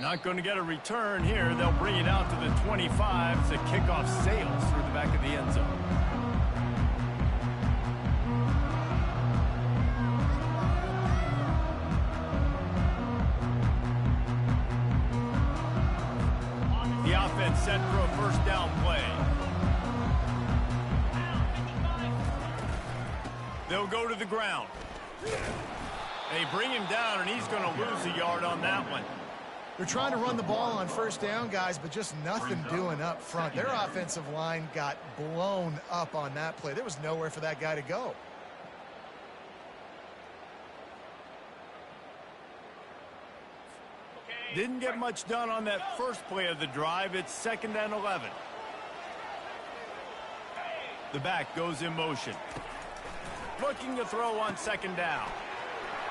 Not going to get a return here. They'll bring it out to the 25 as the kickoff sails through the back of the end zone. The offense set for a first down play. They'll go to the ground. They bring him down, and he's going to lose a yard on that one. They're trying to run the ball on first down, guys, but just nothing doing up front. Their offensive line got blown up on that play. There was nowhere for that guy to go. Didn't get much done on that first play of the drive. It's 2nd and 11. The back goes in motion. Looking to throw on 2nd down.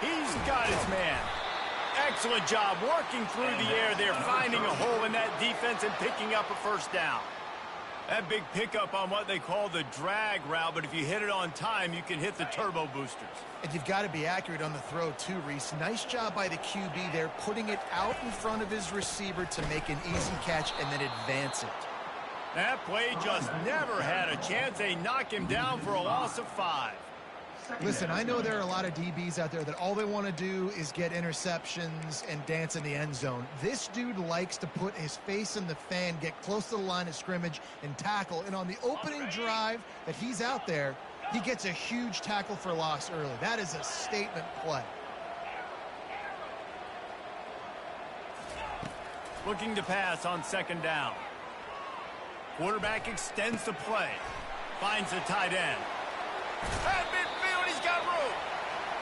He's got his man. Excellent job working through the air there, finding a hole in that defense and picking up a first down. That big pickup on what they call the drag route, but if you hit it on time, you can hit the turbo boosters. And you've got to be accurate on the throw too, Reese. Nice job by the QB there, putting it out in front of his receiver to make an easy catch and then advance it. That play just never had a chance. They knock him down for a loss of 5. Listen, I know there are a lot of DBs out there that all they want to do is get interceptions and dance in the end zone. This dude likes to put his face in the fan, get close to the line of scrimmage, and tackle. And on the opening drive that he's out there, he gets a huge tackle for loss early. That is a statement play. Looking to pass on 2nd down. Quarterback extends the play. Finds a tight end. At midfield, he's got room.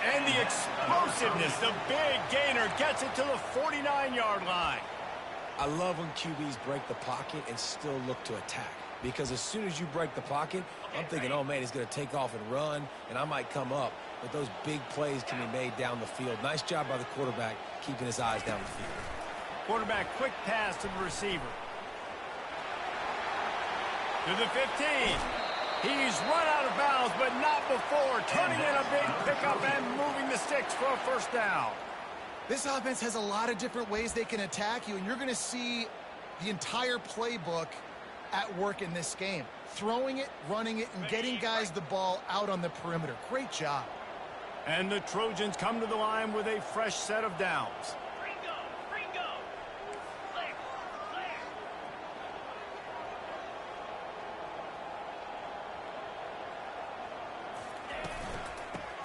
And the explosiveness, the big gainer, gets it to the 49-yard line. I love when QBs break the pocket and still look to attack. Because as soon as you break the pocket, I'm thinking, oh, man, he's going to take off and run, and I might come up. But those big plays can be made down the field. Nice job by the quarterback keeping his eyes down the field. Quarterback quick pass to the receiver. To the 15. He's run out of bounds, but not before. Turning in a big pickup and moving the sticks for a first down. This offense has a lot of different ways they can attack you, and you're going to see the entire playbook at work in this game. Throwing it, running it, and getting guys the ball out on the perimeter. Great job. And the Trojans come to the line with a fresh set of downs.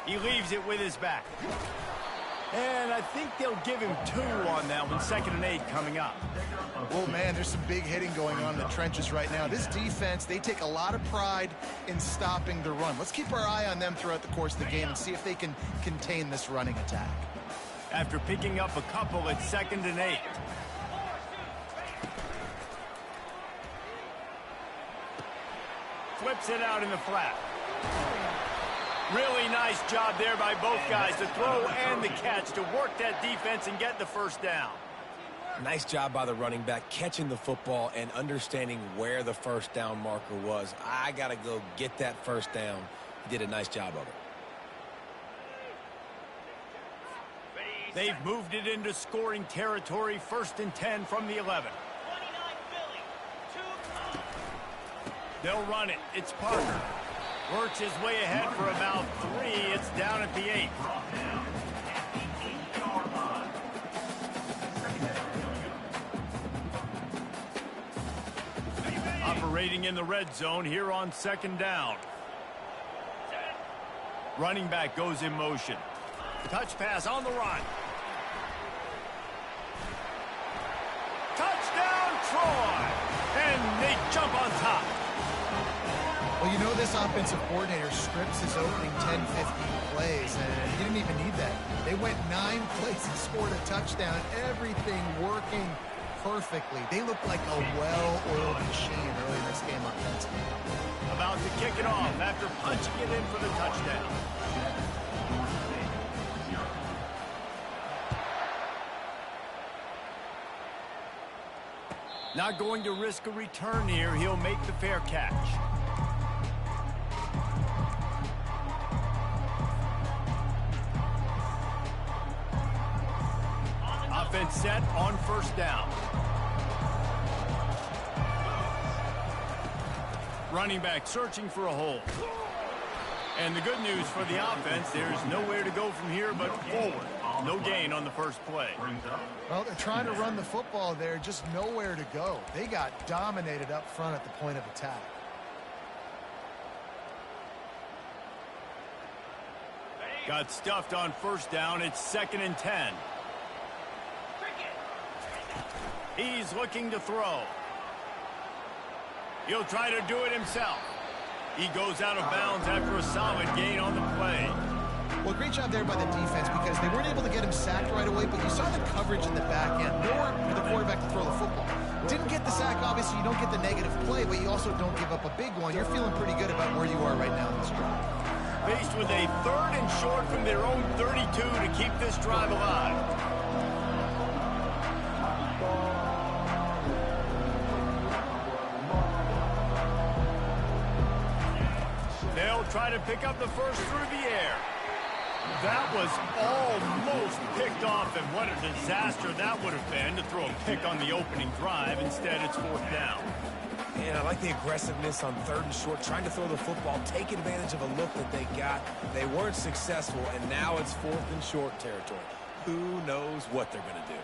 He leaves it with his back. And I think they'll give him 2 on that one. 2nd and 8 coming up. Oh, man, there's some big hitting going on in the trenches right now. This defense, they take a lot of pride in stopping the run. Let's keep our eye on them throughout the course of the game and see if they can contain this running attack. After picking up a couple, it's 2nd and 8. Flips it out in the flat. Really nice job there by both guys, the throw and the catch, to work that defense and get the first down. Nice job by the running back, catching the football and understanding where the first down marker was. I got to go get that first down. He did a nice job of it. They've moved it into scoring territory, 1st and 10 from the 11. They'll run it. It's Parker. Works his way ahead for about 3. It's down at the 8. Operating in the red zone here on 2nd down. Running back goes in motion. Touch pass on the run. Touchdown, Troy! And they jump on top. Well, you know this offensive coordinator strips his opening 10, 15 plays, and he didn't even need that. They went 9 plays and scored a touchdown. Everything working perfectly. They look like a well-oiled machine early in this game offensively. About to kick it off after punching it in for the touchdown. Not going to risk a return here. He'll make the fair catch. offense set on first down. Running back searching for a hole. And the good news for the offense, there's nowhere to go from here but forward. No gain on the first play. Well, they're trying to run the football there, just nowhere to go. They got dominated up front at the point of attack. Got stuffed on first down. It's 2nd and 10. He's looking to throw. He'll try to do it himself. He goes out of bounds after a solid gain on the play. Well, great job there by the defense because they weren't able to get him sacked right away, but you saw the coverage in the back end. Nowhere for the quarterback to throw the football. Didn't get the sack, obviously. You don't get the negative play, but you also don't give up a big one. You're feeling pretty good about where you are right now in this drive. Faced with a 3rd and short from their own 32 to keep this drive alive. They'll try to pick up the first through the air. That was almost picked off, and what a disaster that would have been to throw a pick on the opening drive. Instead, it's 4th down. And I like the aggressiveness on 3rd and short, trying to throw the football, take advantage of a look that they got. They weren't successful, and now it's 4th and short territory. Who knows what they're going to do?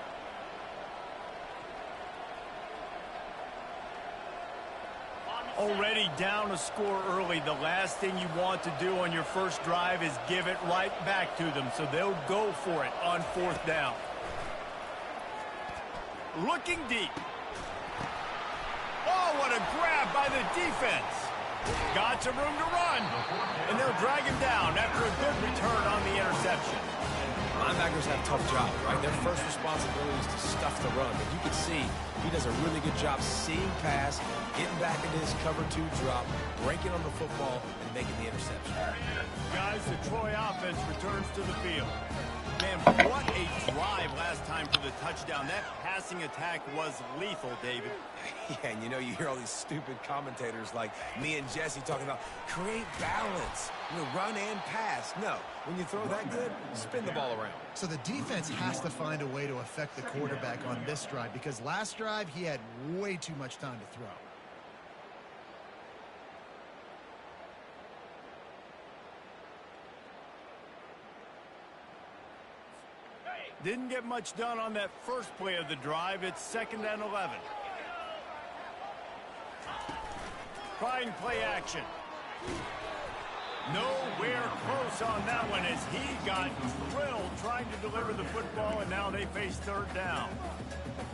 Already down a score early. The last thing you want to do on your first drive is give it right back to them, so they'll go for it on 4th down. Looking deep. Oh, what a grab by the defense. Got some room to run, and they'll drag him down after a good return on the interception. Linebackers have tough jobs, right? Their first responsibility is to stuff the run, but you can see he does a really good job seeing pass, getting back into his cover 2 drop, breaking on the football, and making the interception. Guys, the Troy offense returns to the field. Man, what a drive last time for the touchdown. That passing attack was lethal, David. Yeah, and you know, you hear all these stupid commentators like me and Jesse talking about create balance, run and pass. No, when you throw that good, spin the ball around. So the defense has to find a way to affect the quarterback on this drive because last drive he had way too much time to throw. Didn't get much done on that first play of the drive. It's 2nd and 11. Trying play action. Nowhere close on that one as he got drilled trying to deliver the football, and now they face 3rd down.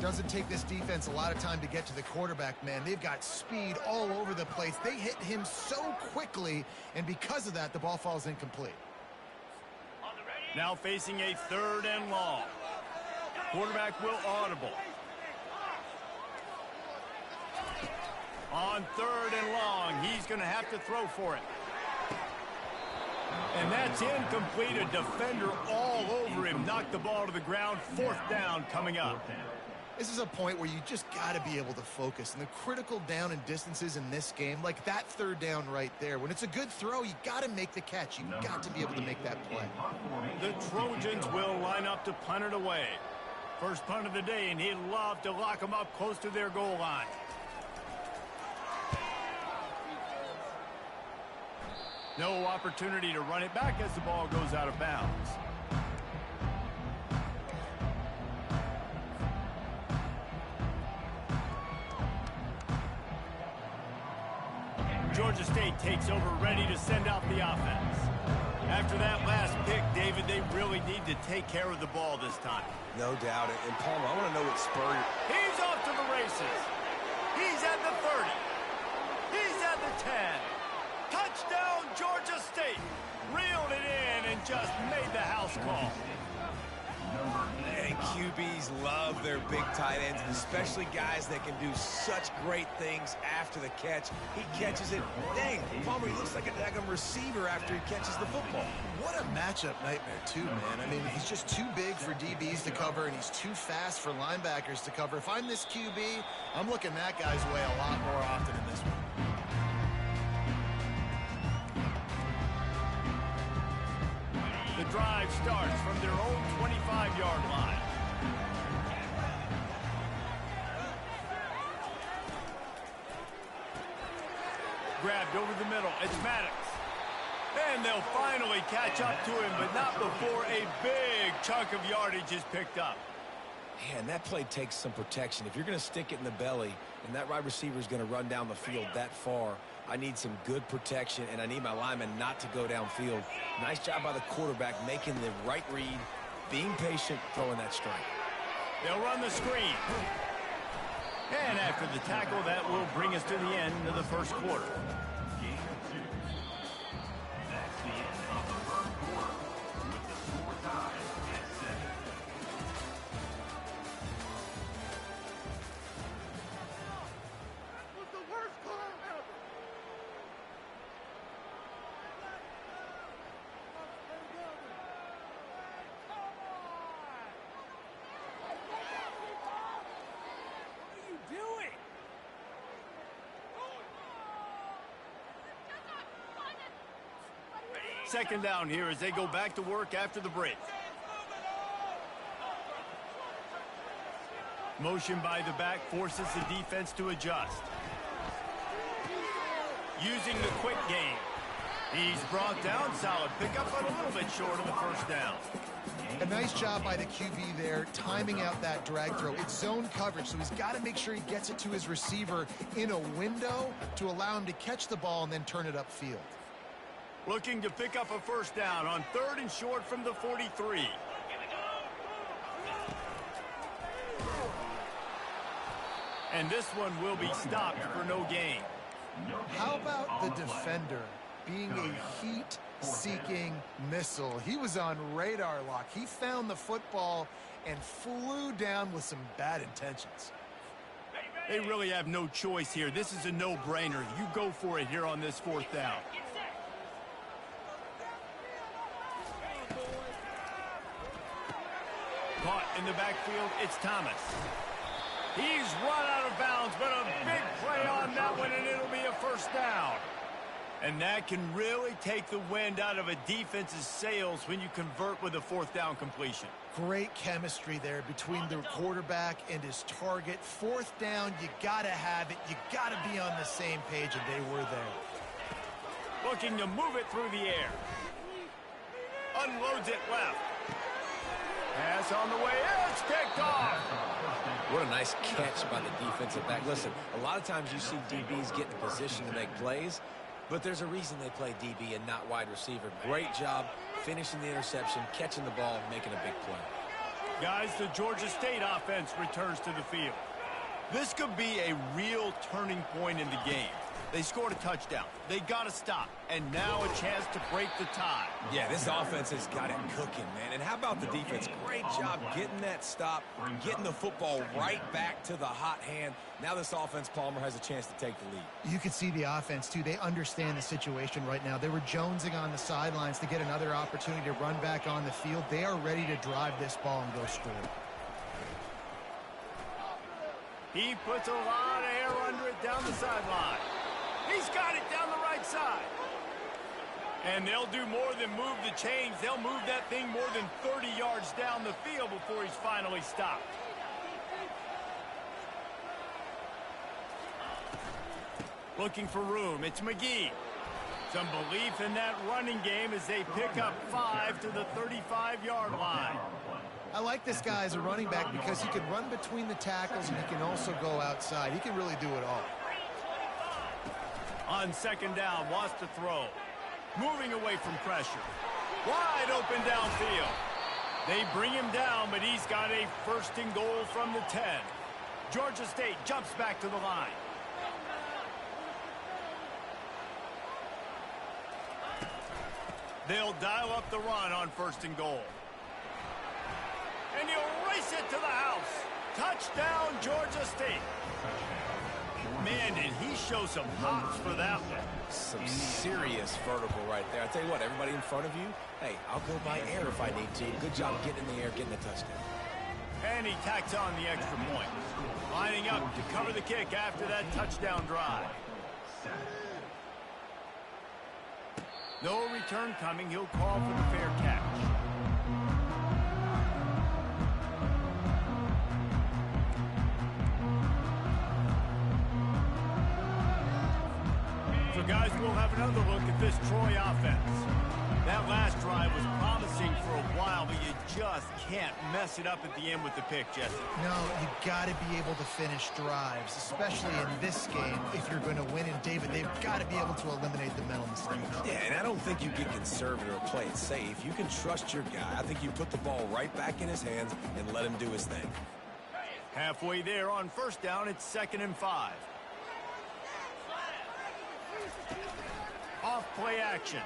Doesn't take this defense a lot of time to get to the quarterback, man. They've got speed all over the place. They hit him so quickly, and because of that, the ball falls incomplete. Now facing a 3rd and long. Quarterback will audible. On 3rd and long, he's going to have to throw for it. And that's incomplete. A defender all over him. Knocked the ball to the ground. 4th down coming up. This is a point where you just got to be able to focus. And the critical down and distances in this game, like that 3rd down right there, when it's a good throw, you got to make the catch. You've got to be able to make that play. The Trojans will line up to punt it away. First punt of the day, and he'd love to lock them up close to their goal line. No opportunity to run it back as the ball goes out of bounds. Georgia State takes over, ready to send out the offense. After that last pick, David, they really need to take care of the ball this time. No doubt. And Palmer, I want to know what spurred. He's off to the races. He's at the 30. He's at the 10. Touchdown, Georgia State. Reeled it in and just made the house call. And QBs love their big tight ends, and especially guys that can do such great things after the catch. He catches it. Dang, Palmer, he looks like a daggum receiver after he catches the football. What a matchup nightmare, too, man. I mean, he's just too big for DBs to cover, and he's too fast for linebackers to cover. If I'm this QB, I'm looking that guy's way a lot more often in this one. The drive starts from their own 25-yard line. grabbed over the middle. It's Maddox. And they'll finally catch up to him, but not before a big chunk of yardage is picked up. Man, that play takes some protection. If you're going to stick it in the belly and that wide receiver is going to run down the field that far, I need some good protection, and I need my lineman not to go downfield. Nice job by the quarterback making the right read, being patient, throwing that strike. They'll run the screen. And after the tackle, that will bring us to the end of the first quarter. Second down here as they go back to work after the break. Motion by the back forces the defense to adjust. Using the quick game. He's brought down. Solid pickup, but a little bit short of the first down. A nice job by the QB there, timing out that drag throw. It's zone coverage, so he's got to make sure he gets it to his receiver in a window to allow him to catch the ball and then turn it upfield. Looking to pick up a first down on 3rd and short from the 43. And this one will be stopped for no gain. How about the defender being a heat-seeking missile? He was on radar lock. He found the football and flew down with some bad intentions. They really have no choice here. This is a no-brainer. You go for it here on this 4th down. Caught in the backfield, it's Thomas. He's run out of bounds, but a big play on that one, and it'll be a first down. And that can really take the wind out of a defense's sails when you convert with a 4th down completion. Great chemistry there between the quarterback and his target. 4th down, you got to have it. You got to be on the same page, and they were there. Looking to move it through the air. Unloads it left. Pass on the way. It's picked off. What a nice catch by the defensive back. Listen, a lot of times you see DBs get in position to make plays, but there's a reason they play DB and not wide receiver. Great job finishing the interception, catching the ball, and making a big play. Guys, the Georgia State offense returns to the field. This could be a real turning point in the game. They scored a touchdown. They got to stop. And now a chance to break the tie. Yeah, this offense has got it cooking, man. And how about the defense? Great job getting that stop, getting the football right back to the hot hand. Now this offense, Palmer, has a chance to take the lead. You can see the offense, too. They understand the situation right now. They were jonesing on the sidelines to get another opportunity to run back on the field. They are ready to drive this ball and go score. He puts a lot of air under it down the sideline. He's got it down the right side. And they'll do more than move the chains. They'll move that thing more than 30 yards down the field before he's finally stopped. Looking for room. It's McGee. Some belief in that running game as they pick up 5 to the 35-yard line. I like this guy as a running back because he can run between the tackles and he can also go outside. He can really do it all. On 2nd down, wants to throw. Moving away from pressure. Wide open downfield. They bring him down, but he's got a 1st and goal from the 10. Georgia State jumps back to the line. They'll dial up the run on 1st and goal. And he'll race it to the house. Touchdown, Georgia State. Man, did he show some hops for that one. Some serious vertical right there. I tell you what, everybody in front of you, hey, I'll go by air if I need to. Good job getting in the air, getting the touchdown. And he tacks on the extra point. Lining up to cover the kick after that touchdown drive. No return coming. He'll call for the fair catch. So, guys, we'll have another look at this Troy offense. That last drive was promising for a while, but you just can't mess it up at the end with the pick, Jesse. No, you got to be able to finish drives, especially in this game. If you're going to win, and David, they've got to be able to eliminate the mental mistakes. Yeah, and I don't think you get conservative or play it safe. You can trust your guy. I think you put the ball right back in his hands and let him do his thing. Halfway there on first down, it's 2nd and 5. Off play action.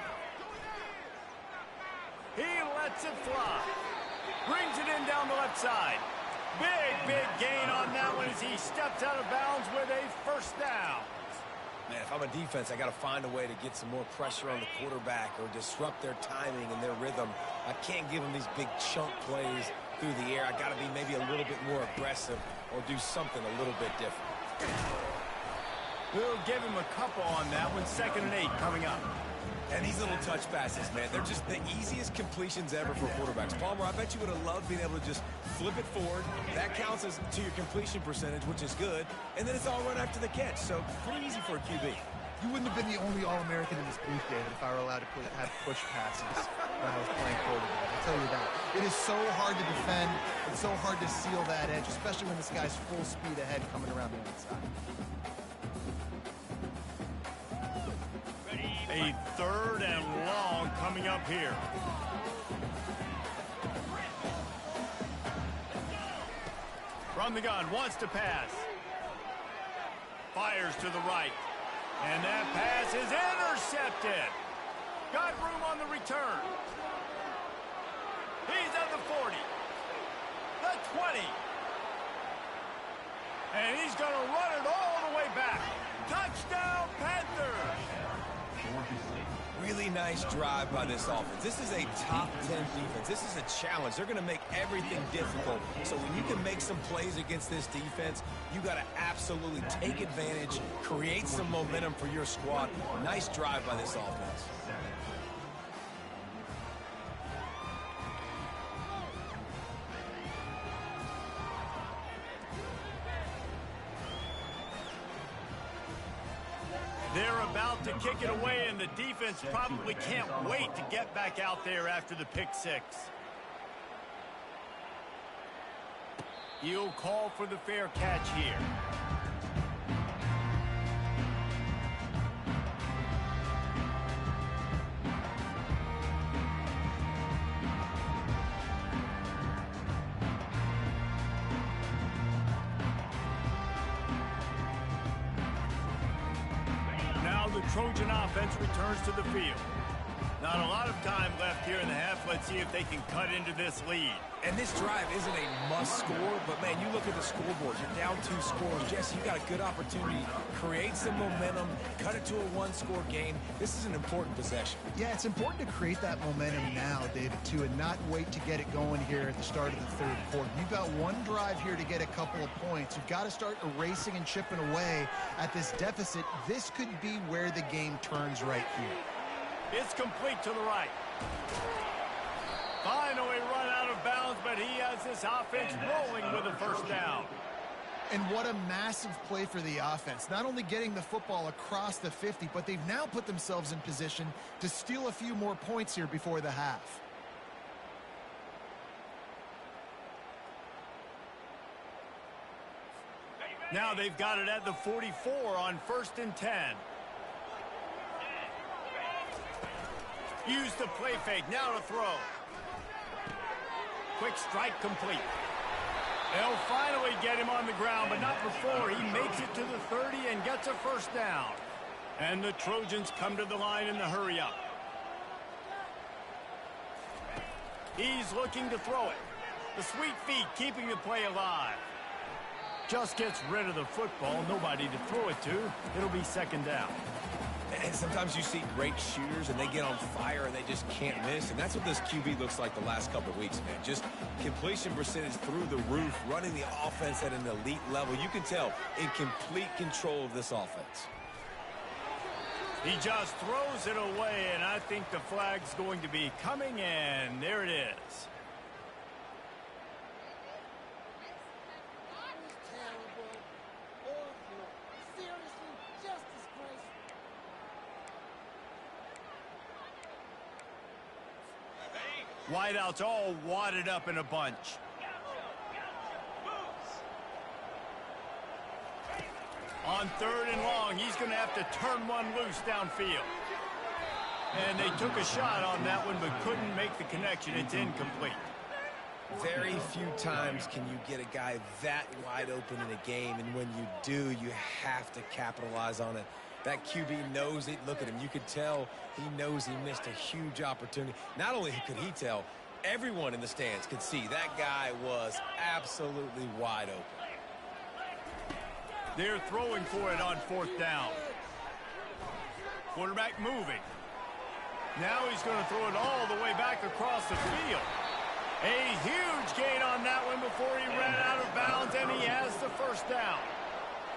He lets it fly. Brings it in down the left side. Big gain on that one as he steps out of bounds with a first down. Man, if I'm a defense, I got to find a way to get some more pressure on the quarterback or disrupt their timing and their rhythm. I can't give them these big chunk plays through the air. I got to be maybe a little bit more aggressive or do something a little bit different. We'll give him a couple on that one. 2nd and 8 coming up. And these little touch passes, man, they're just the easiest completions ever for quarterbacks. Palmer, I bet you would have loved being able to just flip it forward. That counts as to your completion percentage, which is good. And then it's all run after the catch. So pretty easy for a QB. You wouldn't have been the only All-American in this booth, David, if I were allowed to have push passes when I was playing quarterback. I'll tell you that. It is so hard to defend. It's so hard to seal that edge, especially when this guy's full speed ahead coming around the outside. A 3rd and long coming up here. From the gun, wants to pass. Fires to the right. And that pass is intercepted. Got room on the return. He's at the 40. The 20. And he's going to run it all the way back. Touchdown, Panthers. Really nice drive by this offense. This is a top 10 defense. This is a challenge. They're going to make everything difficult. So when you can make some plays against this defense, you got to absolutely take advantage, create some momentum for your squad. Nice drive by this offense. They're about to kick it away, and the defense probably can't wait to get back out there after the pick six. He'll call for the fair catch here. The Trojan offense returns to the field. Not a lot of time left here in the half. Let's see if they can cut into this lead. And this drive isn't a must score, but man, you look at the scoreboard, you're down 2 scores. Jesse, you got a good opportunity. Create some momentum, cut it to a 1-score game. This is an important possession. Yeah, it's important to create that momentum now, David, too, and not wait to get it going here at the start of the 3rd quarter. You've got one drive here to get a couple of points. You've got to start erasing and chipping away at this deficit. This could be where the game turns right here. It's complete to the right. Finally run out of bounds, but he has this offense rolling with a first down. And what a massive play for the offense. Not only getting the football across the 50, but they've now put themselves in position to steal a few more points here before the half. Now they've got it at the 44 on 1st and 10. Use the play fake. Now to throw. Quick strike complete. They'll finally get him on the ground, but not before he makes it to the 30 and gets a first down. And the Trojans come to the line in the hurry-up. He's looking to throw it. The sweet feet keeping the play alive. Just gets rid of the football. Nobody to throw it to. It'll be 2nd down. And sometimes you see great shooters and they get on fire and they just can't miss. And that's what this QB looks like the last couple of weeks, man. Just completion percentage through the roof, running the offense at an elite level. You can tell in complete control of this offense. He just throws it away, and I think the flag's going to be coming, and there it is. Wideouts all wadded up in a bunch. On 3rd and long, he's going to have to turn one loose downfield. And they took a shot on that one, but couldn't make the connection. It's incomplete. Very few times can you get a guy that wide open in a game, and when you do, you have to capitalize on it. That QB knows it. Look at him. You could tell he knows he missed a huge opportunity. Not only could he tell, everyone in the stands could see that guy was absolutely wide open. They're throwing for it on 4th down. Quarterback moving. Now he's going to throw it all the way back across the field. A huge gain on that one before he ran out of bounds, and he has the 1st down.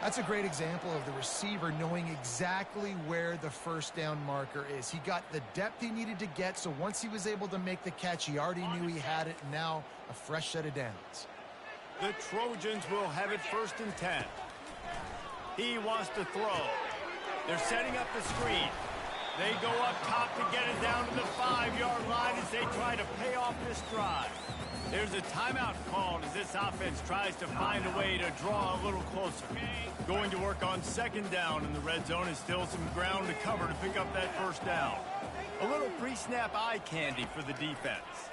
That's a great example of the receiver knowing exactly where the 1st down marker is. He got the depth he needed to get, so once he was able to make the catch, he already knew he had it, and now a fresh set of downs. The Trojans will have it 1st and 10. He wants to throw. They're setting up the screen. They go up top to get it down to the 5-yard line as they try to pay off this drive. There's a timeout called as this offense tries to find a way to draw a little closer. Going to work on 2nd down in the red zone is still some ground to cover to pick up that 1st down. A little pre-snap eye candy for the defense.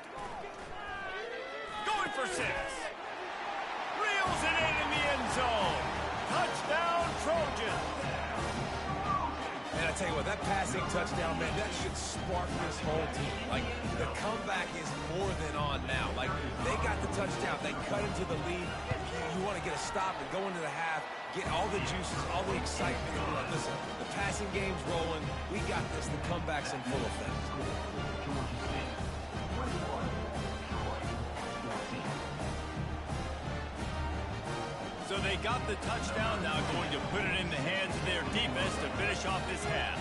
Going for 6. Reels it in the end zone. Touchdown, Trojans. And I tell you what, that passing touchdown, man, that should spark this whole team. Like, the comeback is more than on now. Like, they got the touchdown. They cut into the lead. You want to get a stop and go into the half, get all the juices, all the excitement. Like, listen, the passing game's rolling. We got this. The comeback's in full effect. So they got the touchdown, now going to put it in the hands of their defense to finish off this half.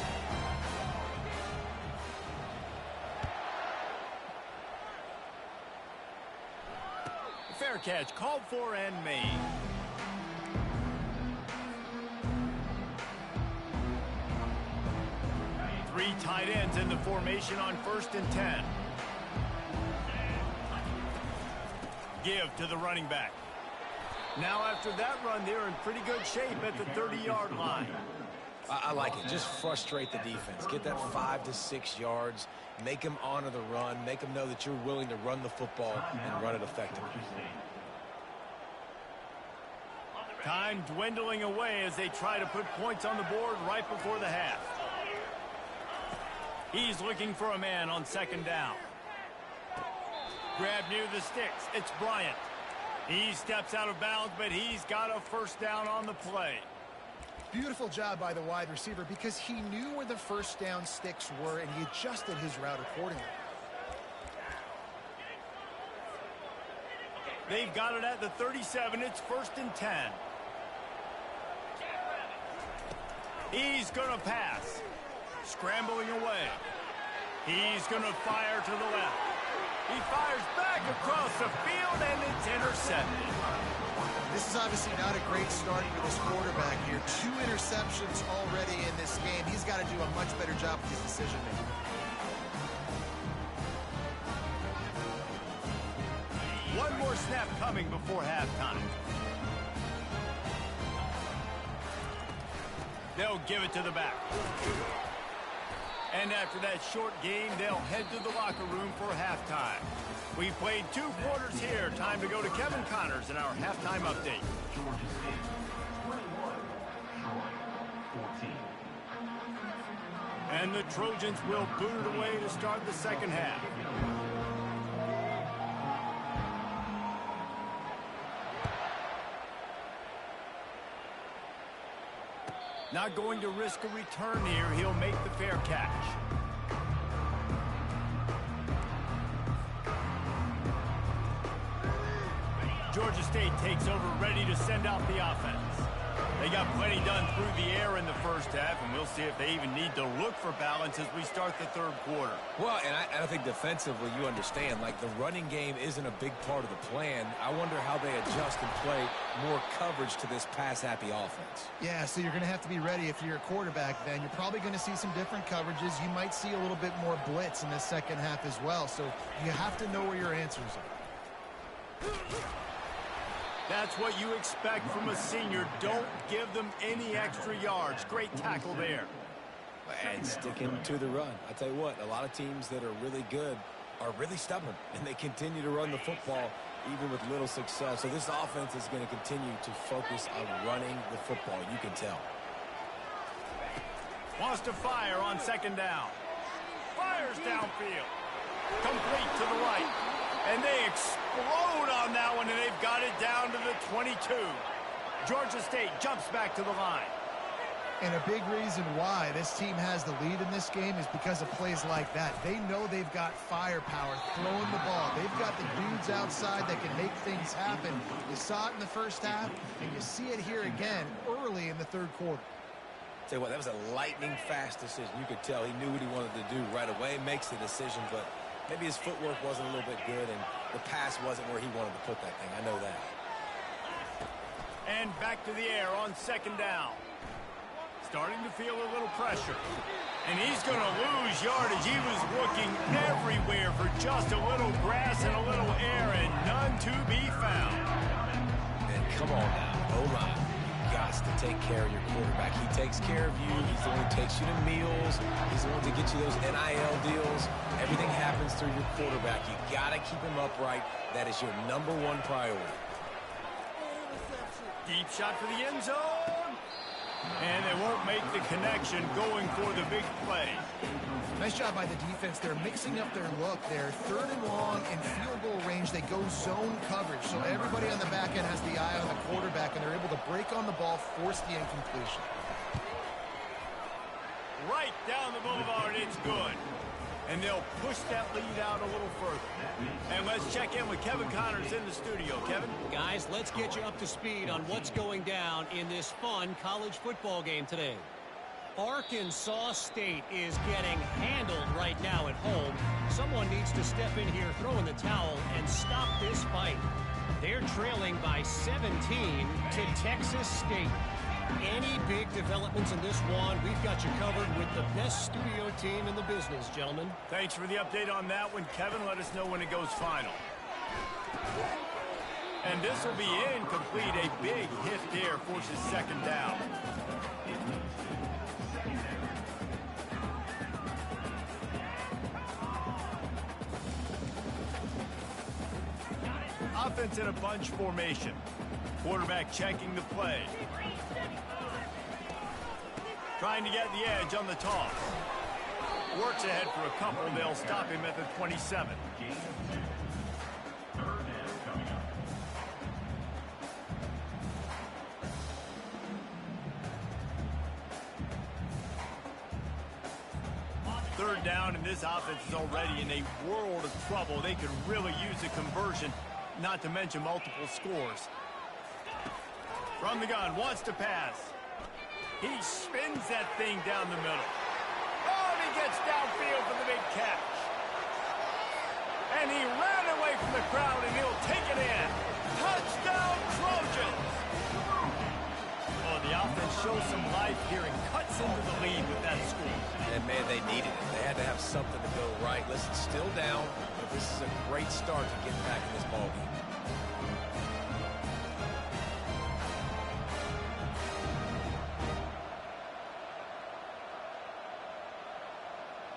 Fair catch called for and made. Three tight ends in the formation on 1st and 10. Give to the running back. Now after that run, they're in pretty good shape at the 30-yard line. I like it. Just frustrate the defense. Get that 5 to 6 yards. Make them honor the run. Make them know that you're willing to run the football and run it effectively. Time dwindling away as they try to put points on the board right before the half. He's looking for a man on 2nd down. Grab near the sticks. It's Bryant. He steps out of bounds, but he's got a 1st down on the play. Beautiful job by the wide receiver because he knew where the 1st down sticks were, and he adjusted his route accordingly. They've got it at the 37. It's 1st and 10. He's going to pass. Scrambling away. He's going to fire to the left. He fires back across the field, and it's intercepted. This is obviously not a great start for this quarterback here. 2 interceptions already in this game. He's got to do a much better job with his decision-making. One more snap coming before halftime. They'll give it to the back. And after that short game, they'll head to the locker room for halftime. We've played 2 quarters here. Time to go to Kevin Connors in our halftime update. And the Trojans will boot it away to start the 2nd half. Not going to risk a return here. He'll make the fair catch. Georgia State takes over, ready to send out the offense. They got plenty done through the air in the first half, and we'll see if they even need to look for balance as we start the third quarter. Well, and I think defensively, you understand, like the running game isn't a big part of the plan. I wonder how they adjust and play more coverage to this pass-happy offense. Yeah, so you're going to have to be ready if you're a quarterback then. You're probably going to see some different coverages. You might see a little bit more blitz in the second half as well, so you have to know where your answers are. That's what you expect from a senior. Don't give them any extra yards. Great tackle there. And sticking to the run. I tell you what, a lot of teams that are really good are really stubborn, and they continue to run the football even with little success. So this offense is going to continue to focus on running the football. You can tell. Wants to fire on second down. Fires downfield. Complete to the right. And they explode on that one, and they've got it down to the 22. Georgia State jumps back to the line. And a big reason why this team has the lead in this game is because of plays like that. They know they've got firepower throwing the ball. They've got the dudes outside that can make things happen. You saw it in the first half, and you see it here again early in the third quarter. Tell you what, that was a lightning-fast decision. You could tell he knew what he wanted to do right away, makes the decision, but maybe his footwork wasn't a little bit good, and the pass wasn't where he wanted to put that thing. I know that. And back to the air on second down. Starting to feel a little pressure. And he's going to lose yardage. He was looking everywhere for just a little grass and a little air, and none to be found. And come on now, O-line. You got to take care of your quarterback. He takes care of you. He's the one who takes you to meals. He's the one to get you those NIL deals. Everything happens through your quarterback. You got to keep him upright. That is your number one priority. Deep shot for the end zone. And they won't make the connection going for the big play. Nice job by the defense. They're mixing up their look. They're third and long in field goal range. They go zone coverage. So everybody on the back end has the eye on the quarterback, and they're able to break on the ball, force the incompletion. Right down the boulevard, it's good. And they'll push that lead out a little further. And let's check in with Kevin Connors in the studio. Kevin? Guys, let's get you up to speed on what's going down in this fun college football game today. Arkansas State is getting handled right now at home. Someone needs to step in here, throw in the towel, and stop this fight. They're trailing by 17 to Texas State. Any big developments in this one, we've got you covered with the best studio team in the business, gentlemen. Thanks for the update on that one, Kevin. Let us know when it goes final. And this will be incomplete. A big hit there forces second down. Offense in a bunch formation. Quarterback checking the play. Trying to get the edge on the toss. Works ahead for a couple. They'll stop him at the 27. Third down, and this offense is already in a world of trouble. They could really use a conversion, not to mention multiple scores. From the gun, wants to pass. He spins that thing down the middle. Oh, and he gets downfield for the big catch. And he ran away from the crowd, and he'll take it in. Touchdown, Trojans! Oh, the offense shows some life here and cuts into the lead with that score. And, man, they needed it. They had to have something to go right. Listen, still down, but this is a great start to get back in this ballgame.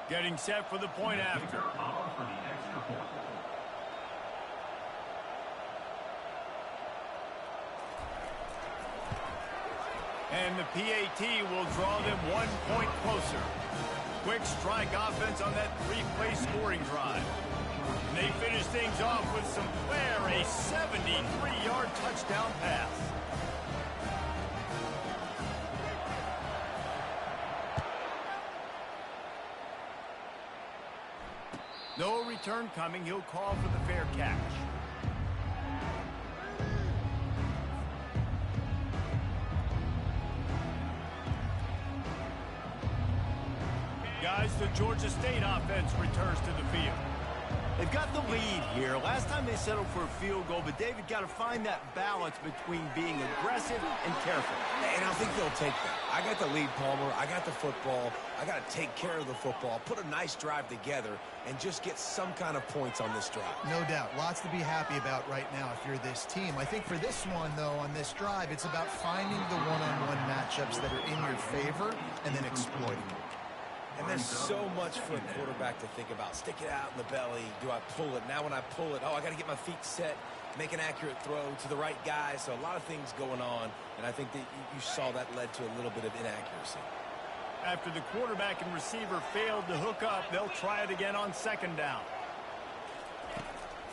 Getting set for the point after. And the PAT will draw them 1 point closer. Quick strike offense on that three-play scoring drive. And they finish things off with some flair, a 73-yard touchdown pass. No return coming. He'll call for the fair catch. the Georgia State offense returns to the field. They've got the lead here. Last time they settled for a field goal, but David got to find that balance between being aggressive and careful. And I think they'll take that. I got the lead, Palmer. I got the football. I got to take care of the football, put a nice drive together, and just get some kind of points on this drive. No doubt. Lots to be happy about right now if you're this team. I think for this one, though, on this drive, it's about finding the one-on-one matchups that are in your favor and then exploiting them. And there's so much for a quarterback to think about. Stick it out in the belly. Do I pull it? Now when I pull it, I got to get my feet set, make an accurate throw to the right guy. So a lot of things going on, and I think that you saw that led to a little bit of inaccuracy. After the quarterback and receiver failed to hook up, they'll try it again on second down.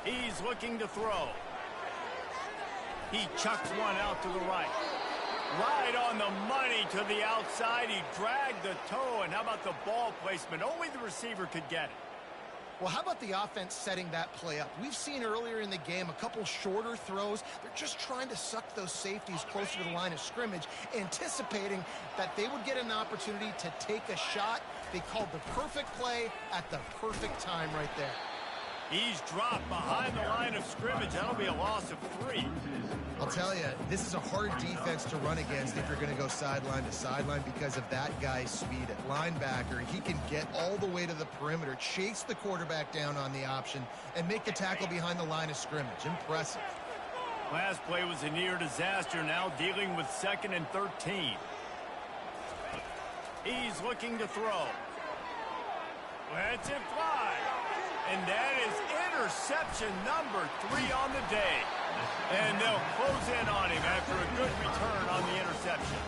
He's looking to throw. He chucks one out to the right. Right on the money to the outside. He dragged the toe, and how about the ball placement? Only the receiver could get it. Well, how about the offense setting that play up? We've seen earlier in the game a couple shorter throws. They're just trying to suck those safeties closer to the line of scrimmage, anticipating that they would get an opportunity to take a shot. They called the perfect play at the perfect time right there. He's dropped behind the line of scrimmage. That'll be a loss of 3. I'll tell you, this is a hard defense to run against if you're going to go sideline to sideline because of that guy's speed at linebacker. He can get all the way to the perimeter, chase the quarterback down on the option, and make the tackle behind the line of scrimmage. Impressive. Last play was a near disaster, now dealing with 2nd and 13. He's looking to throw. Lets it fly. And that is interception number 3 on the day. And they'll close in on him after a good return on the interception.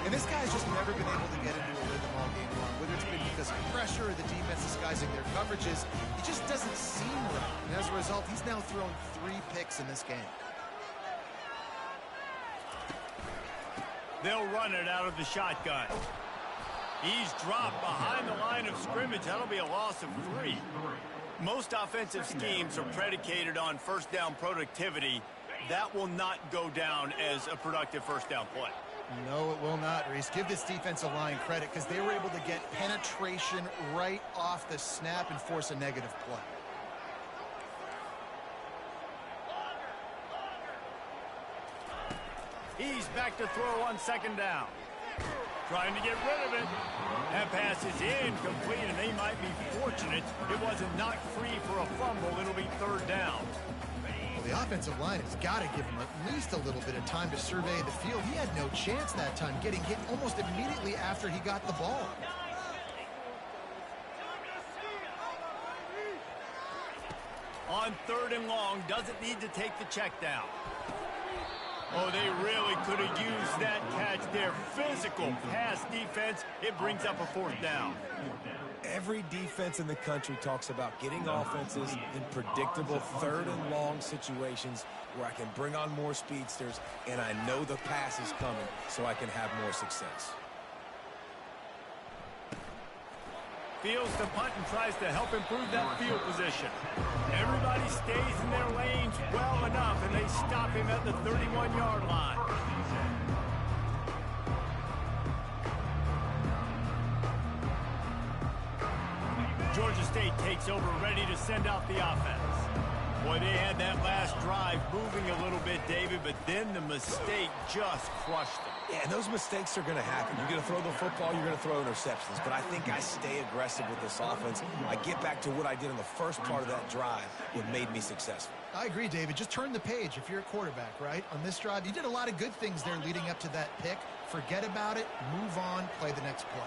And this guy's just never been able to get into a rhythm all game long, whether it's been because of pressure or the defense disguising their coverages. It just doesn't seem right. And as a result, he's now thrown 3 picks in this game. They'll run it out of the shotgun. He's dropped behind the line of scrimmage. That'll be a loss of 3. Most offensive schemes are predicated on first down productivity. That will not go down as a productive first down play. No, it will not, Reese. Give this defensive line credit because they were able to get penetration right off the snap and force a negative play. He's back to throw on second down. Trying to get rid of it. That pass is incomplete, and they might be fortunate it wasn't knocked free for a fumble. It'll be 3rd down. Well, the offensive line has got to give him at least a little bit of time to survey the field. He had no chance that time, getting hit almost immediately after he got the ball. On 3rd and long, doesn't need to take the check down. Oh, they really could have used that catch there. Physical pass defense. It brings up a 4th down. Every defense in the country talks about getting offenses in predictable 3rd and long situations where I can bring on more speedsters and I know the pass is coming so I can have more success. Fields the punt and tries to help improve that field position. Everybody stays in their lanes well enough, and they stop him at the 31-yard line. Georgia State takes over, ready to send out the offense. Boy, they had that last drive moving a little bit, David, but then the mistake just crushed them. Yeah, and those mistakes are going to happen. You're going to throw the football, you're going to throw interceptions. But I think I stay aggressive with this offense. I get back to what I did in the first part of that drive, what made me successful. I agree, David. Just turn the page if you're a quarterback, right? On this drive, you did a lot of good things there leading up to that pick. Forget about it, move on, play the next play.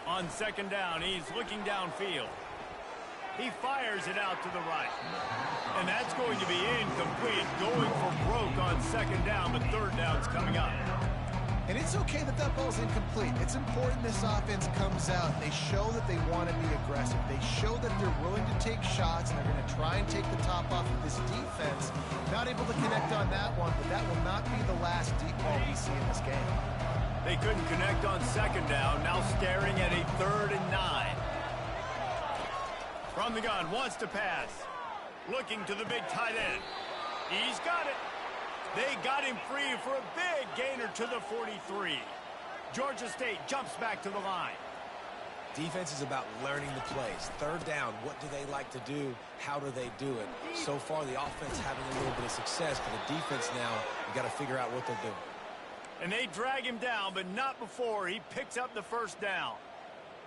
On second down, he's looking downfield. He fires it out to the right. And that's going to be incomplete. Going for broke on second down, but 3rd down's coming up. And it's okay that that ball's incomplete. It's important this offense comes out. They show that they want to be aggressive. They show that they're willing to take shots, and they're going to try and take the top off of this defense. Not able to connect on that one, but that will not be the last deep ball we see in this game. They couldn't connect on second down. Now staring at a 3rd and 9. From the gun, wants to pass. Looking to the big tight end. He's got it. They got him free for a big gainer to the 43. Georgia State jumps back to the line. Defense is about learning the plays. Third down, what do they like to do? How do they do it? So far, the offense having a little bit of success, but the defense now, you got to figure out what they're doing. And they drag him down, but not before he picks up the first down.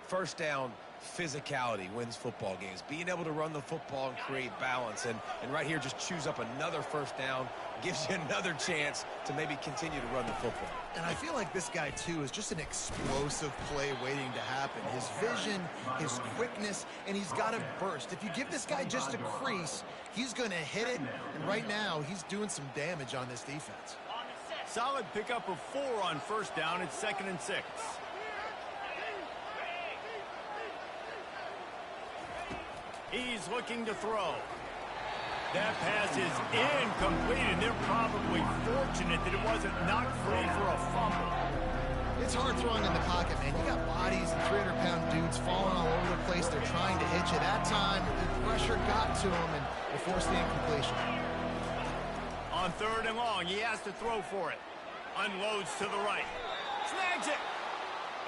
First down, physicality wins football games. Being able to run the football and create balance. And right here, just choose up another first down, gives you another chance to maybe continue to run the football. And I feel like this guy, too, is just an explosive play waiting to happen. His vision, his quickness, and he's got a burst. If you give this guy just a crease, he's going to hit it. And right now, he's doing some damage on this defense. Solid pickup of 4 on first down. It's 2nd and 6. He's looking to throw. That pass is incomplete, and they're probably fortunate that it wasn't knocked free for a fumble. It's hard throwing in the pocket, man. You got bodies and 300-pound dudes falling all over the place. They're trying to hit you. That time, the pressure got to him, and they forced the incompletion. On 3rd and long, he has to throw for it. Unloads to the right. Snags it.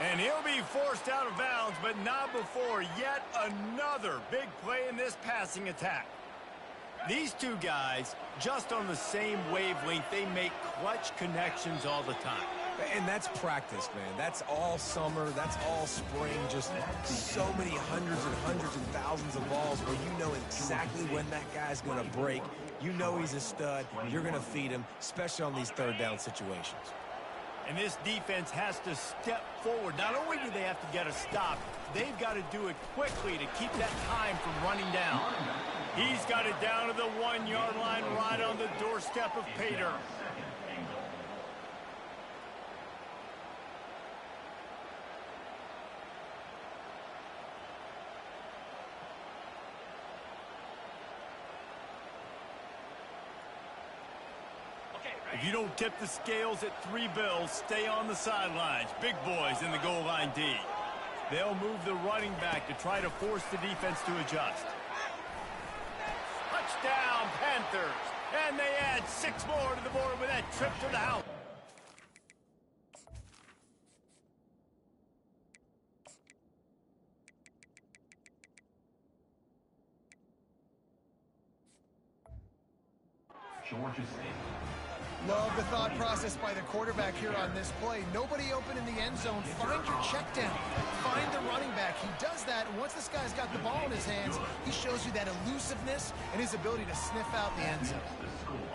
And he'll be forced out of bounds, but not before yet another big play in this passing attack. These two guys, just on the same wavelength, they make clutch connections all the time. And that's practice, man. That's all summer. That's all spring. Just so many hundreds and thousands of balls where you know exactly when that guy's going to break. You know he's a stud. You're going to feed him, especially on these third down situations. And this defense has to step forward. Not only do they have to get a stop, they've got to do it quickly to keep that time from running down. He's got it down to the 1-yard line right on the doorstep of Pater. If you don't tip the scales at 3 bills, stay on the sidelines. Big boys in the goal line D. They'll move the running back to try to force the defense to adjust. Touchdown, Panthers. And they add 6 more to the board with that trip to the house. Georgia State. Love the thought process by the quarterback here on this play. Nobody open in the end zone. Find your check down. Find the running back. He does that, and once this guy's got the ball in his hands, he shows you that elusiveness and his ability to sniff out the end zone.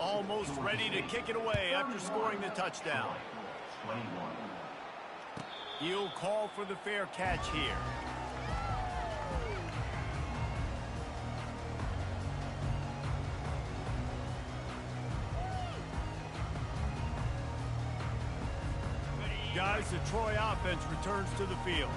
Almost ready to kick it away after scoring the touchdown. He'll call for the fair catch here. Guys, the Troy offense returns to the field.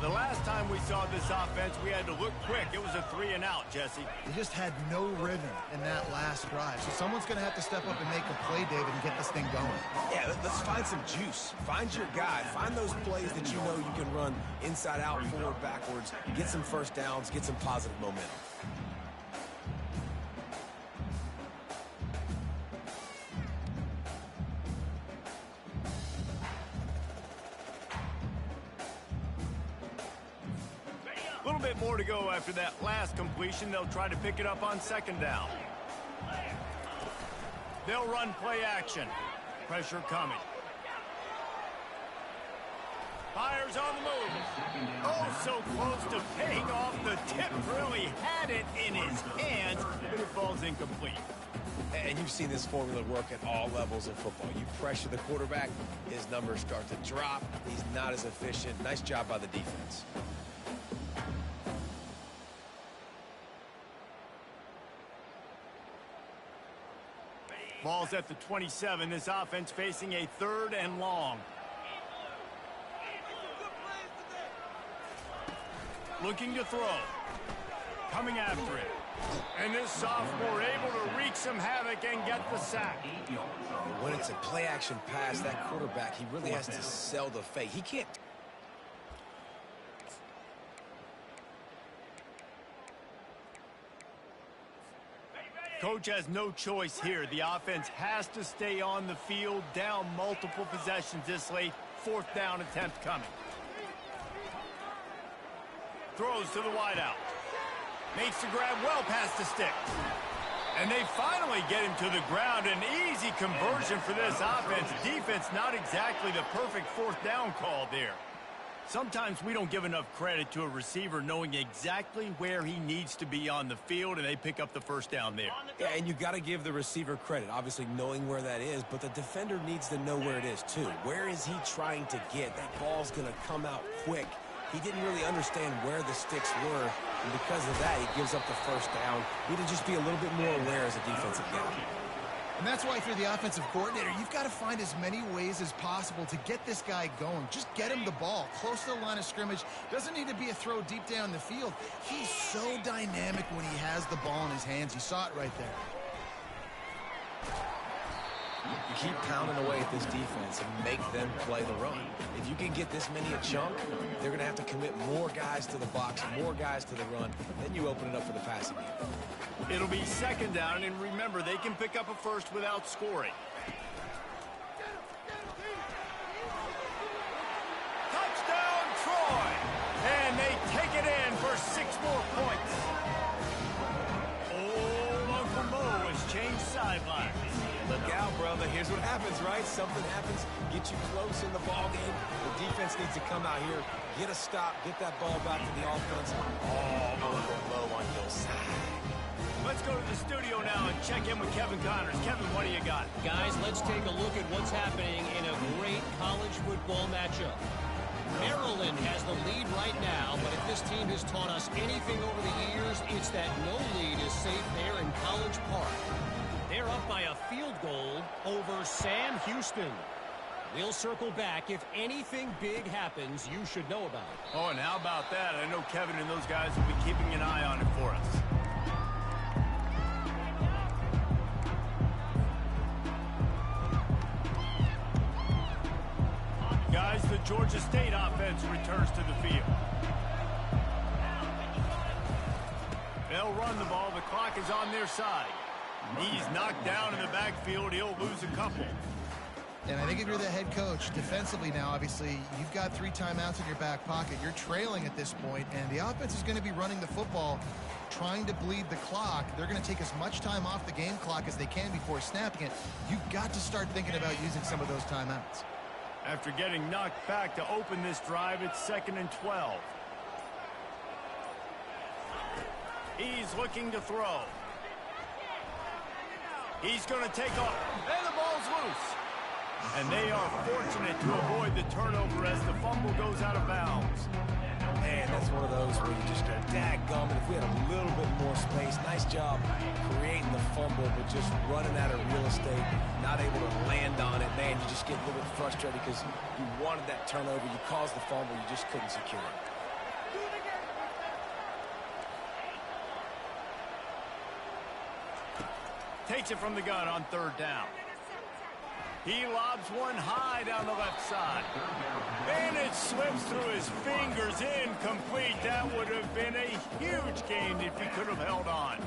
The last time we saw this offense, we had to look quick. It was a 3-and-out, Jesse. They just had no rhythm in that last drive. So someone's going to have to step up and make a play, David, and get this thing going. Yeah, let's find some juice. Find your guy. Find those plays that you know you can run inside out, forward, backwards. Get some first downs. Get some positive momentum. A little bit more to go after that last completion. They'll try to pick it up on 2nd down. They'll run play action. Pressure coming. Fires on the move. Oh, so close to paying off. The tip really had it in his hands, but it falls incomplete. And you've seen this formula work at all levels of football. You pressure the quarterback, his numbers start to drop. He's not as efficient. Nice job by the defense. Ball's at the 27. This offense facing a 3rd and long. Looking to throw. Coming after it. And this sophomore able to wreak some havoc and get the sack. When it's a play-action pass, that quarterback, he really has to sell the fake. He can't. Coach has no choice here. The offense has to stay on the field, down multiple possessions this late. 4th down attempt coming. Throws to the wideout. Makes the grab well past the sticks. And they finally get him to the ground. An easy conversion for this offense. Defense, not exactly the perfect 4th down call there. Sometimes we don't give enough credit to a receiver knowing exactly where he needs to be on the field, and they pick up the 1st down there. Yeah, and you got to give the receiver credit, obviously knowing where that is, but the defender needs to know where it is too. Where is he trying to get? That ball's going to come out quick. He didn't really understand where the sticks were, and because of that, he gives up the 1st down. Need to just be a little bit more aware as a defensive guy. And that's why if you're the offensive coordinator, you've got to find as many ways as possible to get this guy going. Just get him the ball close to the line of scrimmage. Doesn't need to be a throw deep down the field. He's so dynamic when he has the ball in his hands. You saw it right there. You keep pounding away at this defense and make them play the run. If you can get this many a chunk, they're going to have to commit more guys to the box, more guys to the run. Then you open it up for the passing game. It'll be 2nd down, and remember, they can pick up a 1st without scoring. Touchdown, Troy! And they take it in for 6 more points. Old Uncle Mo has changed sidelines. Look out, brother. Here's what happens, right? Something happens, get you close in the ball game. The defense needs to come out here, get a stop, get that ball back to the offense. Oh, Uncle Mo on your side. Let's go to the studio now and check in with Kevin Connors. Kevin, what do you got? Guys, let's take a look at what's happening in a great college football matchup. Maryland has the lead right now, but if this team has taught us anything over the years, it's that no lead is safe there in College Park. They're up by a field goal over Sam Houston. We'll circle back. If anything big happens, you should know about it. Oh, and how about that? I know Kevin and those guys will be keeping an eye on it for us. Guys, the Georgia State offense returns to the field. They'll run the ball. The clock is on their side. He's knocked down in the backfield. He'll lose a couple. And I think if you're the head coach, defensively now, obviously, you've got 3 timeouts in your back pocket. You're trailing at this point, and the offense is going to be running the football, trying to bleed the clock. They're going to take as much time off the game clock as they can before snapping it. You've got to start thinking about using some of those timeouts. After getting knocked back to open this drive, it's 2nd and 12. He's looking to throw. He's going to take off, and the ball's loose. And they are fortunate to avoid the turnover as the fumble goes out of bounds. Man, that's one of those where you just go, daggum, and if we had a little bit more space, nice job creating the fumble, but just running out of real estate, not able to land on it. Man, you just get a little bit frustrated because you wanted that turnover. You caused the fumble. You just couldn't secure it. Takes it from the gun on 3rd down. He lobs one high down the left side. And it slips through his fingers, incomplete. That would have been a huge gain if he could have held on.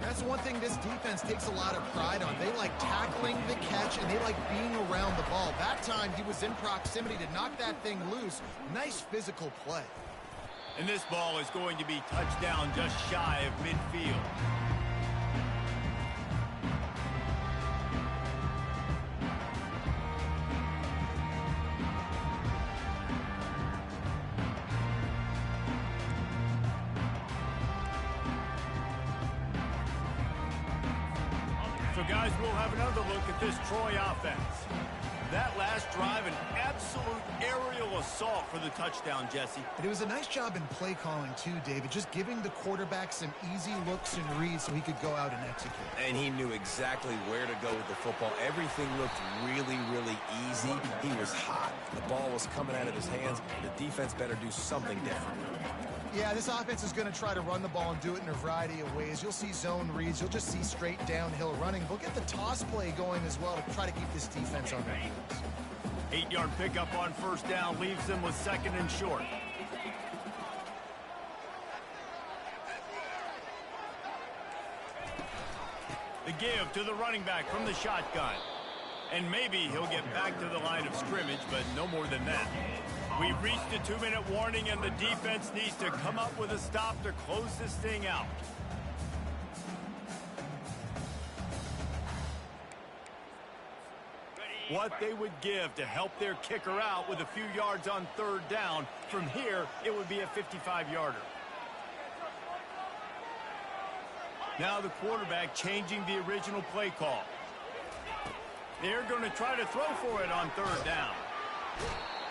That's one thing this defense takes a lot of pride on. They like tackling the catch, and they like being around the ball. That time, he was in proximity to knock that thing loose. Nice physical play. And this ball is going to be touchdown just shy of midfield. So, guys, we'll have another look at this Troy offense. That last drive, an absolute aerial assault for the touchdown, Jesse. And it was a nice job in play calling, too, David, just giving the quarterback some easy looks and reads so he could go out and execute. And he knew exactly where to go with the football. Everything looked really, really easy. He was hot. The ball was coming out of his hands. The defense better do something different. Yeah, this offense is going to try to run the ball and do it in a variety of ways. You'll see zone reads. You'll just see straight downhill running. They'll get the toss play going as well to try to keep this defense on their heels. 8-yard pickup on 1st down leaves them with 2nd and short. The give to the running back from the shotgun. And maybe he'll get back to the line of scrimmage, but no more than that. We've reached a 2-minute warning, and the defense needs to come up with a stop to close this thing out. What they would give to help their kicker out with a few yards on third down. From here, it would be a 55-yarder. Now the quarterback changing the original play call. They're going to try to throw for it on third down.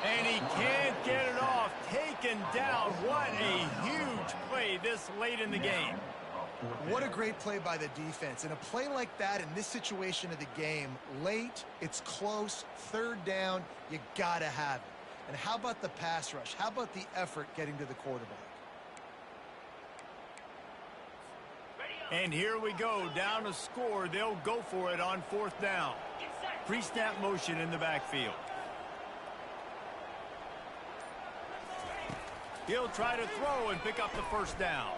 And he can't get it off. Taken down. What a huge play this late in the game. What a great play by the defense. And a play like that in this situation of the game, late, it's close, third down, you got to have it. And how about the pass rush? How about the effort getting to the quarterback? And here we go, down a score. They'll go for it on fourth down. Pre-snap motion in the backfield. He'll try to throw and pick up the first down.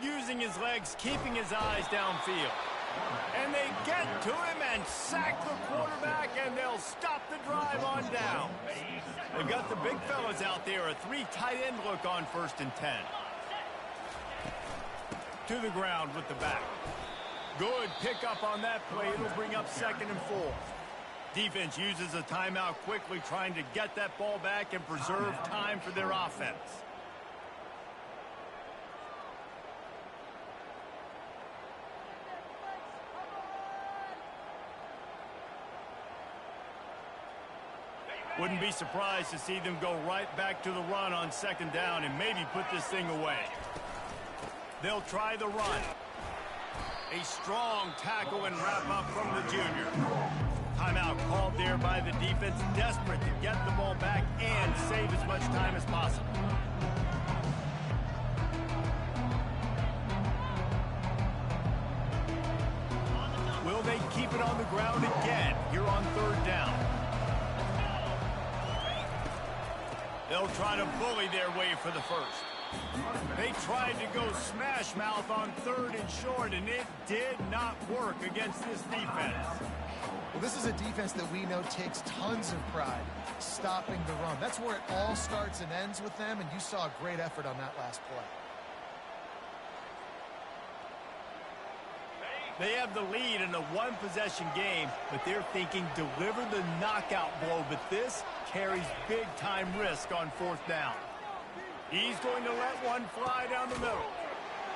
Using his legs, keeping his eyes downfield. And they get to him and sack the quarterback, and they'll stop the drive on down. They've got the big fellas out there, a 3 tight end look on 1st and 10. To the ground with the back. Good pickup on that play. It'll bring up 2nd and 4. Defense uses a timeout quickly, trying to get that ball back and preserve time for their offense. Wouldn't be surprised to see them go right back to the run on 2nd down and maybe put this thing away. They'll try the run. A strong tackle and wrap up from the junior. Timeout called there by the defense, desperate to get the ball back and save as much time as possible. Will they keep it on the ground again here on 3rd down? They'll try to bully their way for the first. They tried to go smash mouth on 3rd and short, and it did not work against this defense. Well, this is a defense that we know takes tons of pride stopping the run. That's where it all starts and ends with them, and you saw a great effort on that last play. They have the lead in a 1-possession game, but they're thinking deliver the knockout blow, but this carries big-time risk on 4th down. He's going to let one fly down the middle.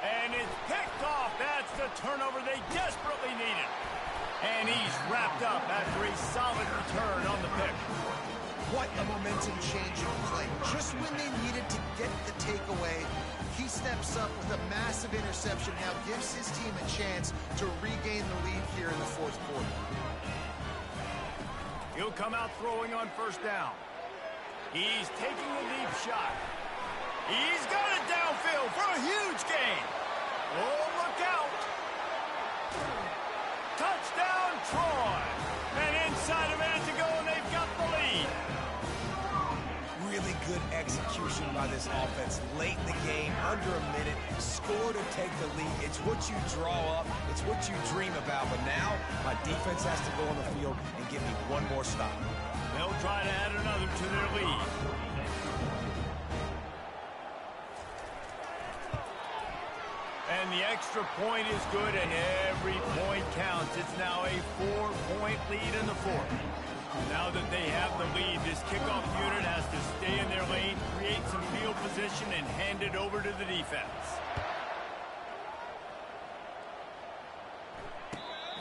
And it's picked off. That's the turnover they desperately needed. And he's wrapped up after a solid return on the pick. What a momentum-changing play. Just when they needed to get the takeaway, he steps up with a massive interception, now gives his team a chance to regain the lead here in the 4th quarter. He'll come out throwing on 1st down. He's taking a deep shot. He's got it downfield for a huge gain. Oh, look out. Touchdown, Troy. And inside a minute to go, and they've got the lead. Really good execution by this offense late in the game, under a minute, score to take the lead. It's what you draw up, it's what you dream about, but now my defense has to go on the field and give me one more stop. They'll try to add another to their lead. And the extra point is good, and every point counts. It's now a 4-point lead in the 4th. Now that they have the lead, this kickoff unit has to stay in their lane, create some field position, and hand it over to the defense.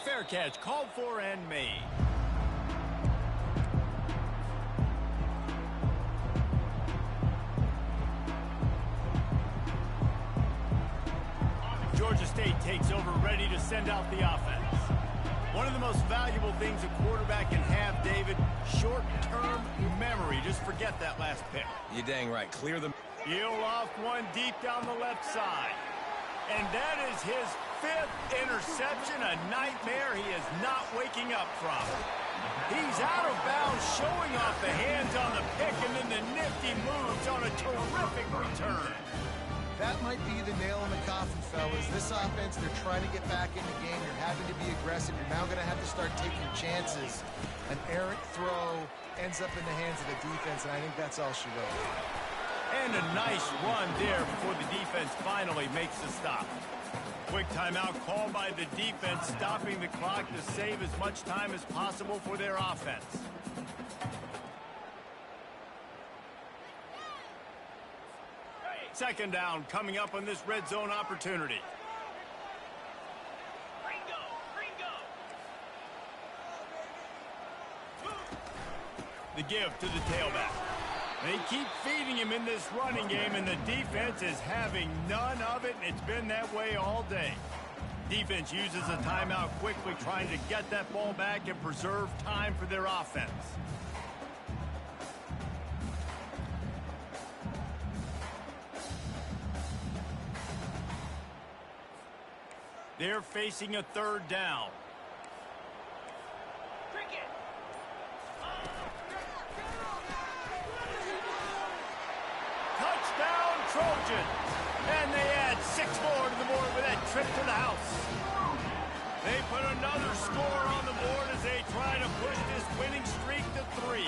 Fair catch, called for and made. Georgia State takes over, ready to send out the offense. One of the most valuable things a quarterback can have, David, short-term memory. Just forget that last pick. You're dang right. Clear them. He'll off one deep down the left side. And that is his 5th interception, a nightmare he is not waking up from. He's out of bounds, showing off the hands on the pick, and then the nifty moves on a terrific return. That might be the nail in the coffin, fellas. This offense, they're trying to get back in the game. You're having to be aggressive. You're now going to have to start taking chances. An errant throw ends up in the hands of the defense, and I think that's all she wrote. And a nice run there before the defense finally makes the stop. Quick timeout called by the defense, stopping the clock to save as much time as possible for their offense. Second down coming up on this red zone opportunity. The give to the tailback. They keep feeding him in this running game, and the defense is having none of it, and it's been that way all day. Defense uses a timeout quickly, trying to get that ball back and preserve time for their offense. They're facing a third down. Touchdown, Trojan. And they add 6 more to the board with that trip to the house. They put another score on the board as they try to push this winning streak to 3.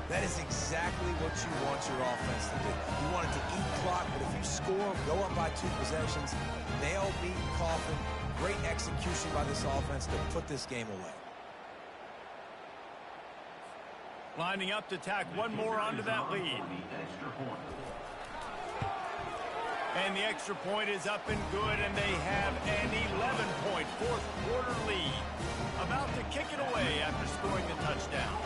That is exactly what you want your offense to do. You want it to eat clock, but if you score, go up by 2 possessions, nail beat coffin, great execution by this offense to put this game away. Lining up to tack one more onto that lead. And the extra point is up and good, and they have an 11-point fourth-quarter lead. About to kick it away after scoring the touchdown.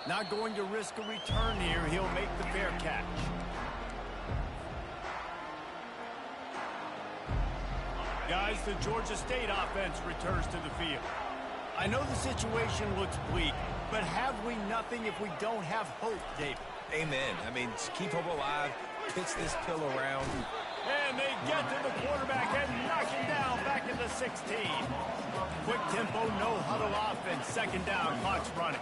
Not going to risk a return here. He'll make the fair catch. Guys, the Georgia State offense returns to the field. I know the situation looks bleak, but have we nothing if we don't have hope, David? Amen. I mean, keep hope alive, pitch this pill around. And they get to the quarterback and knock him down back at the 16. Quick tempo, no huddle offense. Second down, clock's running.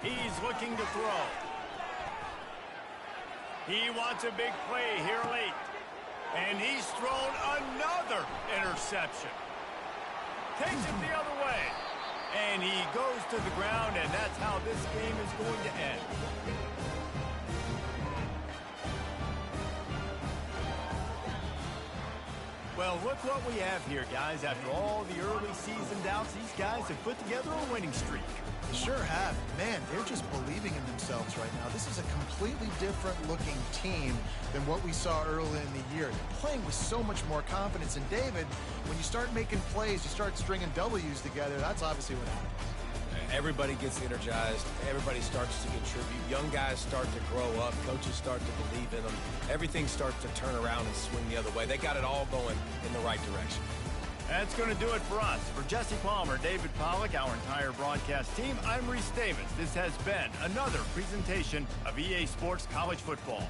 He's looking to throw. He wants a big play here late. And he's thrown another interception. Takes it the other way. And he goes to the ground, and that's how this game is going to end. Well, look what we have here, guys. After all the early season doubts, these guys have put together a winning streak. Sure have. Man, they're just believing in themselves right now. This is a completely different looking team than what we saw early in the year. They're playing with so much more confidence. And David, when you start making plays, you start stringing W's together, that's obviously what happens. Everybody gets energized. Everybody starts to contribute. Young guys start to grow up. Coaches start to believe in them. Everything starts to turn around and swing the other way. They got it all going in the right direction. That's going to do it for us. For Jesse Palmer, David Pollack, our entire broadcast team, I'm Reese Davis. This has been another presentation of EA Sports College Football.